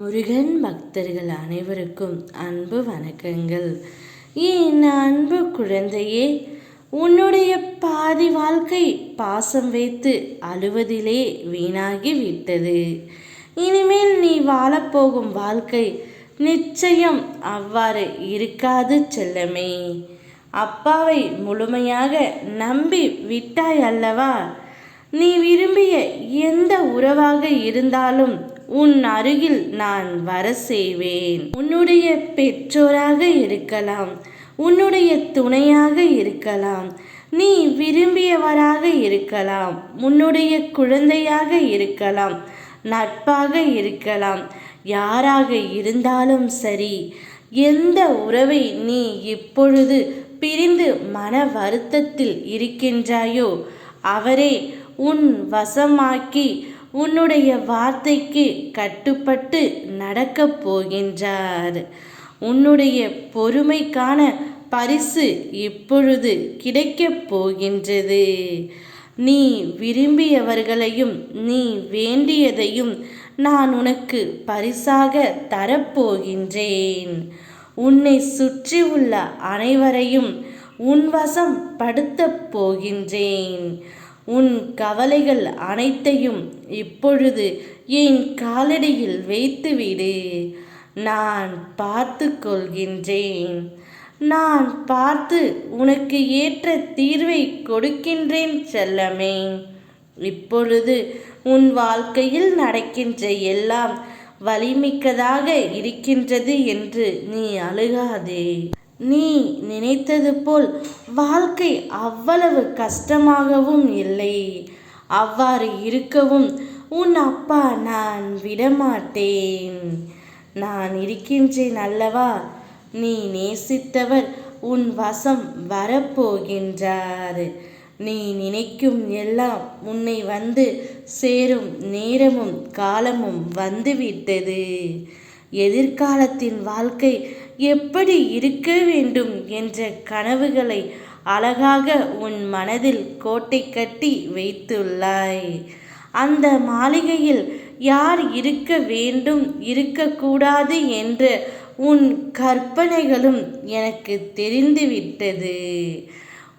முருகன் பக்தர்கள் அனைவருக்கும் அன்பு வணக்கங்கள். என் அன்பு குழந்தையே, உன்னுடைய பாதி வாழ்க்கை பாசம் வைத்து அழுவதிலே வீணாகி விட்டது. இனிமேல் நீ வாழப்போகும் வாழ்க்கை நிச்சயம் அவ்வாறு இருக்காது செல்லமே. அப்பாவை முழுமையாக நம்பி விட்டாய் அல்லவா? நீ விரும்பிய எந்த உறவாக இருந்தாலும் உன் அருகில் நான் வர செய்வேன். உன்னுடைய பெற்றோராக இருக்கலாம், உன்னுடைய துணையாக இருக்கலாம், நீ விரும்பியவராக இருக்கலாம், உன்னுடைய குழந்தையாக இருக்கலாம், நட்பாக இருக்கலாம், யாராக இருந்தாலும் சரி, எந்த உறவை நீ இப்பொழுது பிரிந்து மன வருத்தத்தில் இருக்கின்றாயோ அவரே உன் வசமாக்கி உன்னுடைய வார்த்தைக்கு கட்டுப்பட்டு நடக்கப் போகின்றார். உன்னுடைய பொறுமைக்கான பரிசு இப்பொழுது கிடைக்கப் போகின்றது. நீ விரும்பியவர்களையும் நீ வேண்டியதையும் நான் உனக்கு பரிசாக தரப்போகின்றேன். உன்னை சுற்றி உள்ள அனைவரையும் உன் வசம் படுத்தப் போகின்றேன். உன் கவலைகள் அனைத்தையும் இப்பொழுது என் காலடியில் வைத்துவிடு. நான் பார்த்து கொள்கின்றேன். நான் பார்த்து உனக்கு ஏற்ற தீர்வை கொடுக்கின்றேன் செல்லமே. இப்பொழுது உன் வாழ்க்கையில் நடக்கின்ற எல்லாம் வலிமிக்கதாக இருக்கின்றது என்று நீ அழுகாதே. நீ நினைத்தது போல் வாழ்க்கை அவ்வளவு கஷ்டமாகவும் இல்லை. அவ்வாறு இருக்கவும் உன் அப்பா நான் விடமாட்டேன். நான் இருக்கின்றேன் அல்லவா? நீ நேசித்தவர் உன் வசம் வரப்போகின்றார். நீ நினைக்கும் எல்லாம் உன்னை வந்து சேரும் நேரமும் காலமும் வந்துவிட்டது. எதிர்காலத்தின் வாழ்க்கை எப்படி இருக்க வேண்டும் என்ற கனவுகளை அழகாக உன் மனதில் கோட்டை கட்டி வைத்துள்ளாய். அந்த மாளிகையில் யார் இருக்க வேண்டும் இருக்கக்கூடாது என்ற உன் கற்பனைகளும் எனக்கு தெரிந்துவிட்டது.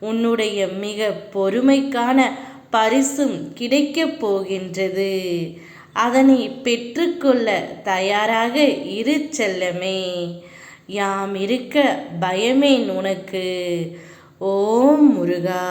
உன்னுடைய மிக பொறுமைக்கான பரிசும் கிடைக்கப் போகின்றது. அதனை பெற்றுக்கொள்ள தயாராக இரு செல்லமே. யாம் இருக்க பயமேன் உனக்கு. ஓம் முருகா.